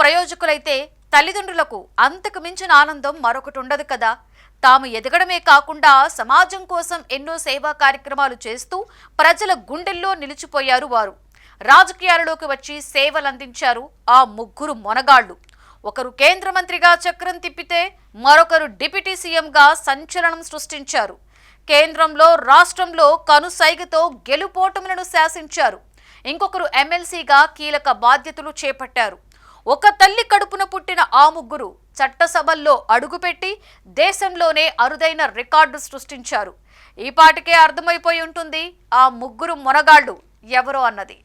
ప్రయోజకులైతే తల్లిదండ్రులకు అంతకు మించిన ఆనందం మరొకటి ఉండదు కదా. తాము ఎదగడమే కాకుండా సమాజం కోసం ఎన్నో సేవా కార్యక్రమాలు చేస్తూ ప్రజల గుండెల్లో నిలిచిపోయారు వారు. రాజకీయాలలోకి వచ్చి సేవలందించారు ఆ ముగ్గురు మొనగాళ్లు. ఒకరు కేంద్ర మంత్రిగా చక్రం తిప్పితే మరొకరు డిప్యూటీ సీఎంగా సంచలనం సృష్టించారు. కేంద్రంలో రాష్ట్రంలో కనుసైగతో గెలుపోటములను శాసించారు. ఇంకొకరు ఎమ్మెల్సీగా కీలక బాధ్యతలు చేపట్టారు. ఒక తల్లి కడుపున పుట్టిన ఆ ముగ్గురు చట్టసభల్లో అడుగుపెట్టి దేశంలోనే అరుదైన రికార్డు సృష్టించారు. ఈ పాటికే అర్థమైపోయి ఉంటుంది ఆ ముగ్గురు మొనగాళ్లు ఎవరో అన్నది.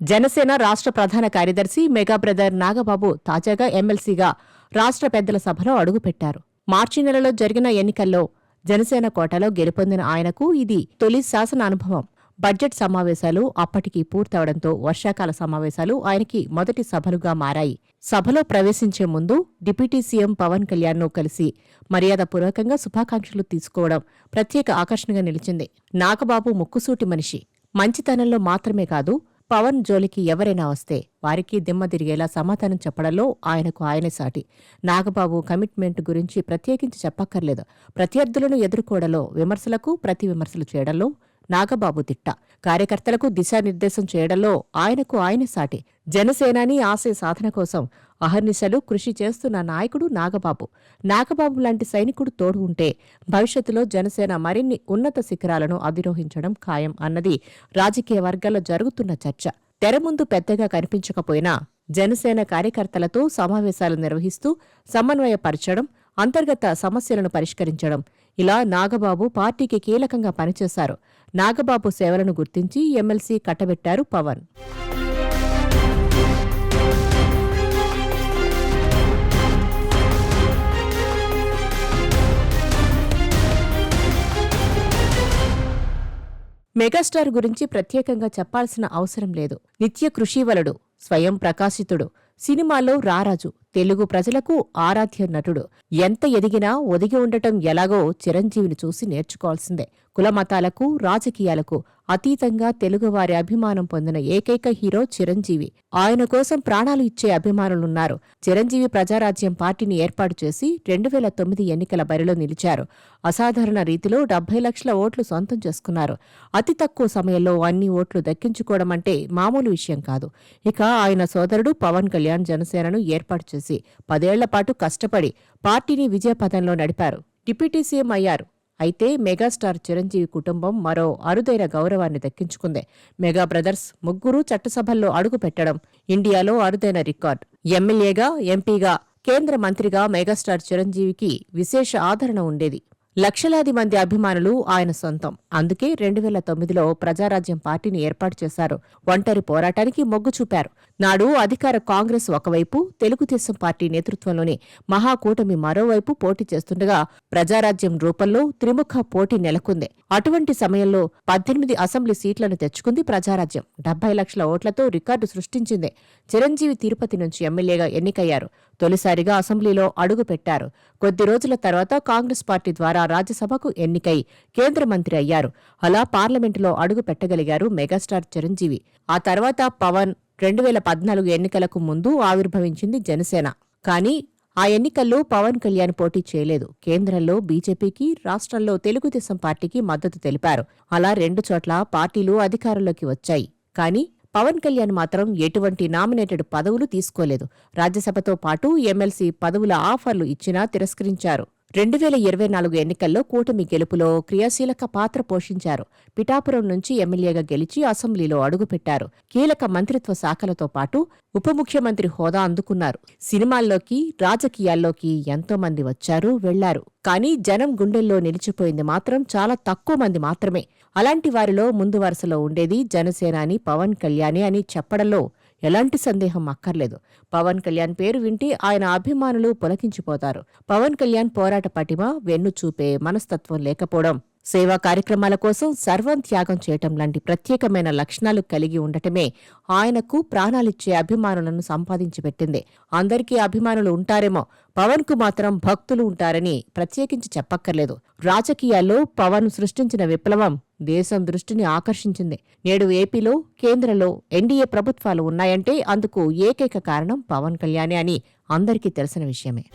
జనసేన రాష్ట్ర ప్రధాన కార్యదర్శి మెగా బ్రదర్ నాగబాబు తాజాగా ఎమ్మెల్సీగా రాష్ట్ర పెద్దల సభలో అడుగుపెట్టారు. మార్చి నెలలో జరిగిన ఎన్నికల్లో జనసేన కోటాలో గెలుపొందిన ఆయనకు ఇది తొలి శాసన అనుభవం. బడ్జెట్ సమావేశాలు అప్పటికి పూర్తవడంతో వర్షాకాల సమావేశాలు ఆయనకి మొదటి సభలుగా మారాయి. సభలో ప్రవేశించే ముందు డిప్యూటీ సీఎం పవన్ కళ్యాణ్ను కలిసి మర్యాదపూర్వకంగా శుభాకాంక్షలు తీసుకోవడం ప్రత్యేక ఆకర్షణగా నిలిచింది. నాగబాబు ముక్కుసూటి మనిషి. మంచితనంలో మాత్రమే కాదు, పవన్ జోలికి ఎవరైనా వస్తే వారికి దిమ్మ తిరిగేలా సమాధానం చెప్పడంలో ఆయనకు ఆయనే సాటి. నాగబాబు కమిట్మెంట్ గురించి ప్రత్యేకించి చెప్పక్కర్లేదు. ప్రత్యర్థులను ఎదుర్కోవడంలో విమర్శలకు ప్రతి విమర్శలు చేయడంలో నాగబాబు దిట్ట. కార్యకర్తలకు దిశానిర్దేశం చేయడంలో ఆయనకు ఆయనే సాటి. జనసేనాని ఆశయ సాధన కోసం అహర్నిశలు కృషి చేస్తున్న నాయకుడు నాగబాబు. నాగబాబు లాంటి సైనికుడు తోడు ఉంటే భవిష్యత్తులో జనసేన మరిన్ని ఉన్నత శిఖరాలను అధిరోహించడం ఖాయం అన్నది రాజకీయ వర్గాల్లో జరుగుతున్న చర్చ. తెర ముందు పెద్దగా కనిపించకపోయినా జనసేన కార్యకర్తలతో సమావేశాలు నిర్వహిస్తూ సమన్వయపరచడం, అంతర్గత సమస్యలను పరిష్కరించడం, ఇలా నాగబాబు పార్టీకి కీలకంగా పనిచేశారు. నాగబాబు సేవలను గుర్తించి ఎమ్మెల్సీ కట్టబెట్టారు పవన్. మెగాస్టార్ గురించి ప్రత్యేకంగా చెప్పాల్సిన అవసరం లేదు. నిత్య కృషివలుడు, స్వయం ప్రకాశితుడు, సినిమాలో రారాజు, తెలుగు ప్రజలకు ఆరాధ్య నటుడు. ఎంత ఎదిగినా ఒదిగి ఉండటం ఎలాగో చిరంజీవిని చూసి నేర్చుకోవాల్సిందే. కులమతాలకు రాజకీయాలకు అతీతంగా తెలుగువారి అభిమానం పొందిన ఏకైక హీరో చిరంజీవి. ఆయన కోసం ప్రాణాలు ఇచ్చే అభిమానులున్నారు. చిరంజీవి ప్రజారాజ్యం పార్టీని ఏర్పాటు చేసి 2009 ఎన్నికల బరిలో నిలిచారు. అసాధారణ రీతిలో 70 లక్షల ఓట్లు సొంతం చేసుకున్నారు. అతి తక్కువ సమయంలో అన్ని ఓట్లు దక్కించుకోవడం అంటే మామూలు విషయం కాదు. ఇక ఆయన సోదరుడు పవన్ కళ్యాణ్ జనసేనను ఏర్పాటు చేసి 10 ఏళ్ల పాటు కష్టపడి పార్టీని విజయపథంలో నడిపారు. డిప్యూటీ సీఎం అయ్యారు. అయితే మెగాస్టార్ చిరంజీవి కుటుంబం మరో అరుదైన గౌరవాన్ని దక్కించుకుంది. మెగా బ్రదర్స్ ముగ్గురు చట్టసభల్లో అడుగుపెట్టడం ఇండియాలో అరుదైన రికార్డ్. ఎమ్మెల్యేగా, ఎంపీగా, కేంద్ర మంత్రిగా మెగాస్టార్ చిరంజీవికి విశేష ఆదరణ ఉండేది. లక్షలాది మంది అభిమానులు ఆయన సొంతం. అందుకే 2009లో ప్రజారాజ్యం పార్టీని ఏర్పాటు చేశారు. ఒంటరి పోరాటానికి మొగ్గు చూపారు. నాడు అధికార కాంగ్రెస్ ఒకవైపు, తెలుగుదేశం పార్టీ నేతృత్వంలోని మహాకూటమి మరోవైపు పోటీ చేస్తుండగా ప్రజారాజ్యం రూపంలో త్రిముఖ పోటీ నెలకొంది. అటువంటి సమయంలో 18 అసెంబ్లీ సీట్లను తెచ్చుకుంది ప్రజారాజ్యం. 70 లక్షల ఓట్లతో రికార్డు సృష్టించింది. చిరంజీవి తిరుపతి నుంచి ఎమ్మెల్యేగా ఎన్నికయ్యారు. తొలిసారిగా అసెంబ్లీలో అడుగు పెట్టారు. కొద్ది రోజుల తర్వాత కాంగ్రెస్ పార్టీ ద్వారా రాజ్యసభకు ఎన్నికై కేంద్ర మంత్రి అయ్యారు. అలా పార్లమెంటులో అడుగు పెట్టగలిగారు మెగాస్టార్ చిరంజీవి. ఆ తర్వాత పవన్ 2014 ఎన్నికలకు ముందు ఆవిర్భవించింది జనసేన. కానీ ఆ ఎన్నికల్లో పవన్ కళ్యాణ్ పోటీ చేయలేదు. కేంద్రంలో బీజేపీకి, రాష్ట్రంలో తెలుగుదేశం పార్టీకి మద్దతు తెలిపారు. అలా 2 చోట్ల పార్టీలు అధికారంలోకి వచ్చాయి. కానీ పవన్ కళ్యాణ్ మాత్రం ఎటువంటి నామినేటెడ్ పదవులు తీసుకోలేదు. రాజ్యసభతో పాటు ఎమ్మెల్సీ పదవుల ఆఫర్లు ఇచ్చినా తిరస్కరించారు. 2024 ఎన్నికల్లో కూటమి గెలుపులో క్రియాశీలక పాత్ర పోషించారు. పిఠాపురం నుంచి ఎమ్మెల్యేగా గెలిచి అసెంబ్లీలో అడుగుపెట్టారు. కీలక మంత్రిత్వ శాఖలతో పాటు ఉప ముఖ్యమంత్రి హోదా అందుకున్నారు. సినిమాల్లోకి, రాజకీయాల్లోకి ఎంతో మంది వచ్చారు, వెళ్లారు. కానీ జనం గుండెల్లో నిలిచిపోయింది మాత్రం చాలా తక్కువ మంది మాత్రమే. అలాంటి వారిలో ముందు వరుసలో ఉండేది జనసేనాని పవన్ కళ్యాణే అని చెప్పడంలో ఎలాంటి సందేహం అక్కర్లేదు. పవన్ కళ్యాణ్ పేరు వింటే ఆయన అభిమానులు పులకించిపోతారు. పవన్ కళ్యాణ్ పోరాట పటిమ, వెన్ను చూపే మనస్తత్వం లేకపోవడం సేవా కార్యక్రమాల కోసం సర్వం త్యాగం చేయటం లాంటి ప్రత్యేకమైన లక్షణాలు కలిగి ఉండటమే ఆయనకు ప్రాణాలిచ్చే అభిమానులను సంపాదించి పెట్టింది. అందరికీ అభిమానులు ఉంటారేమో, పవన్ కు మాత్రం భక్తులు ఉంటారని ప్రత్యేకించి చెప్పక్కర్లేదు. రాజకీయాల్లో పవన్ సృష్టించిన విప్లవం దేశం దృష్టిని ఆకర్షించింది. నేడు ఏపీలో, కేంద్రంలో ఎన్డీఏ ప్రభుత్వాలు ఉన్నాయంటే అందుకు ఏకైక కారణం పవన్ కళ్యాణే అని అందరికీ తెలిసిన విషయమే.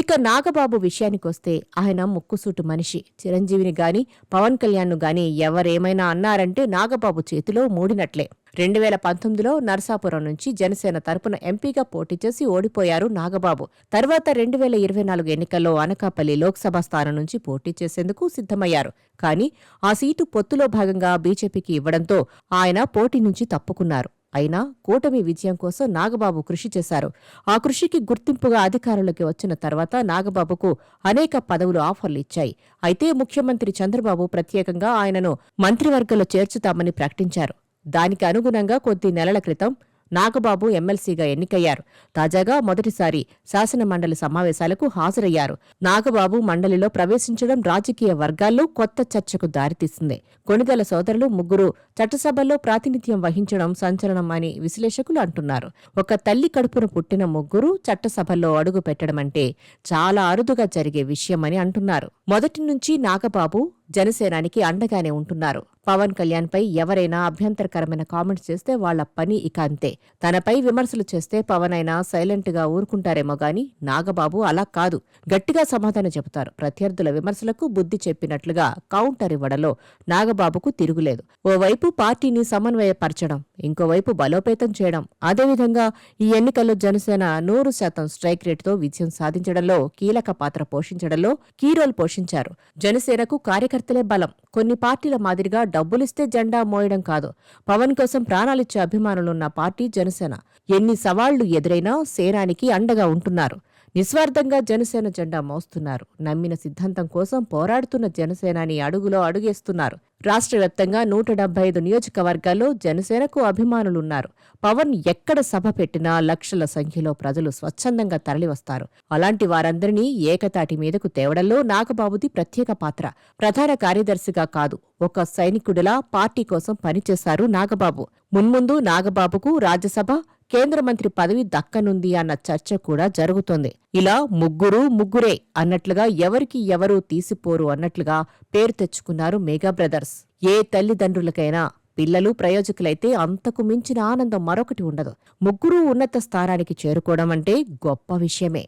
ఇక నాగబాబు విషయానికొస్తే ఆయన ముక్కుసూటు మనిషి. చిరంజీవిని గాని పవన్ కళ్యాణ్ను గాని ఎవరేమైనా అన్నారంటే నాగబాబు చేతిలో మూడినట్లే. 2019లో నరసాపురం నుంచి జనసేన తరపున ఎంపీగా పోటీ చేసి ఓడిపోయారు నాగబాబు. తర్వాత 2024 ఎన్నికల్లో అనకాపల్లి లోక్సభ స్థానం నుంచి పోటీ చేసేందుకు సిద్ధమయ్యారు. కానీ ఆ సీటు పొత్తులో భాగంగా బీజేపీకి ఇవ్వడంతో ఆయన పోటీ నుంచి తప్పుకున్నారు. అయినా కూటమి విజయం కోసం నాగబాబు కృషి చేశారు. ఆ కృషికి గుర్తింపుగా అధికారంలోకి వచ్చిన తర్వాత నాగబాబుకు అనేక పదవులు ఆఫర్లు ఇచ్చాయి. అయితే ముఖ్యమంత్రి చంద్రబాబు ప్రత్యేకంగా ఆయనను మంత్రివర్గంలో చేర్చుతామని ప్రకటించారు. దానికి అనుగుణంగా కొద్ది నెలల క్రితం నాగబాబు ఎమ్మెల్సీగా ఎన్నికయ్యారు. తాజాగా మొదటిసారి శాసనమండలి సమావేశాలకు హాజరయ్యారు. నాగబాబు మండలిలో ప్రవేశించడం రాజకీయ వర్గాల్లో కొత్త చర్చకు దారితీసింది. కొణిదెల సోదరులు ముగ్గురు చట్టసభల్లో ప్రాతినిధ్యం వహించడం సంచలనం అని విశ్లేషకులు అంటున్నారు. ఒక తల్లి కడుపున పుట్టిన ముగ్గురు చట్టసభల్లో అడుగు పెట్టడమంటే చాలా అరుదుగా జరిగే విషయమని అంటున్నారు. మొదటి నుంచి నాగబాబు జనసేనానికి అండగానే ఉంటున్నారు. పవన్ కళ్యాణ్పై ఎవరైనా అభ్యంతరకరమైన కామెంట్స్ చేస్తే వాళ్ల పని ఇక అంతే. తనపై విమర్శలు చేస్తే పవన్ అయినా సైలెంట్గా ఊరుకుంటారేమో గాని నాగబాబు అలా కాదు. గట్టిగా సమాధానం చెబుతారు. ప్రత్యర్థుల విమర్శలకు బుద్ధి చెప్పినట్లుగా కౌంటర్ ఇవ్వడంలో నాగబాబుకు తిరుగులేదు. ఓవైపు పార్టీని సమన్వయపరచడం, ఇంకోవైపు బలోపేతం చేయడం. అదేవిధంగా ఈ ఎన్నికల్లో జనసేన 100% స్ట్రైక్ రేటుతో విజయం సాధించడంలో కీలక పాత్ర పోషించడంలో కీ రోల్ పోషించారు. జనసేనకు కార్యకర్తలే బలం. కొన్ని పార్టీల మాదిరిగా డబ్బులిస్తే జెండా మోయడం కాదు. పవన్ కోసం ప్రాణాలిచ్చే అభిమానులున్న పార్టీ జనసేన. ఎన్ని సవాళ్లు ఎదురైనా సేనానికి అండగా ఉంటున్నారు. నిస్వార్థంగా జనసేన జెండా మోస్తున్నారు. నమ్మిన సిద్ధాంతం కోసం పోరాడుతున్న జనసేనాని అడుగులో అడుగేస్తున్నారు. రాష్ట్ర వ్యాప్తంగా 175 నియోజకవర్గాల్లో జనసేనకు అభిమానులున్నారు. పవన్ ఎక్కడ సభ పెట్టినా లక్షల సంఖ్యలో ప్రజలు స్వచ్ఛందంగా తరలివస్తారు. అలాంటి వారందరినీ ఏకతాటి మీదకు తేవడంలో నాగబాబుది ప్రత్యేక పాత్ర. ప్రధాన కార్యదర్శిగా కాదు, ఒక సైనికుడిలా పార్టీ కోసం పనిచేశారు నాగబాబు. మున్ముందు నాగబాబుకు రాజ్యసభ, కేంద్ర మంత్రి పదవి దక్కనుంది అన్న చర్చ కూడా జరుగుతోంది. ఇలా ముగ్గురే అన్నట్లుగా ఎవరికి ఎవరూ తీసిపోరు అన్నట్లుగా పేరు తెచ్చుకున్నారు మెగా బ్రదర్స్. ఏ తల్లిదండ్రులకైనా పిల్లలు ప్రయోజకులైతే అంతకు మించిన ఆనందం మరొకటి ఉండదు. ముగ్గురూ ఉన్నత స్థానానికి చేరుకోవడం అంటే గొప్ప విషయమే.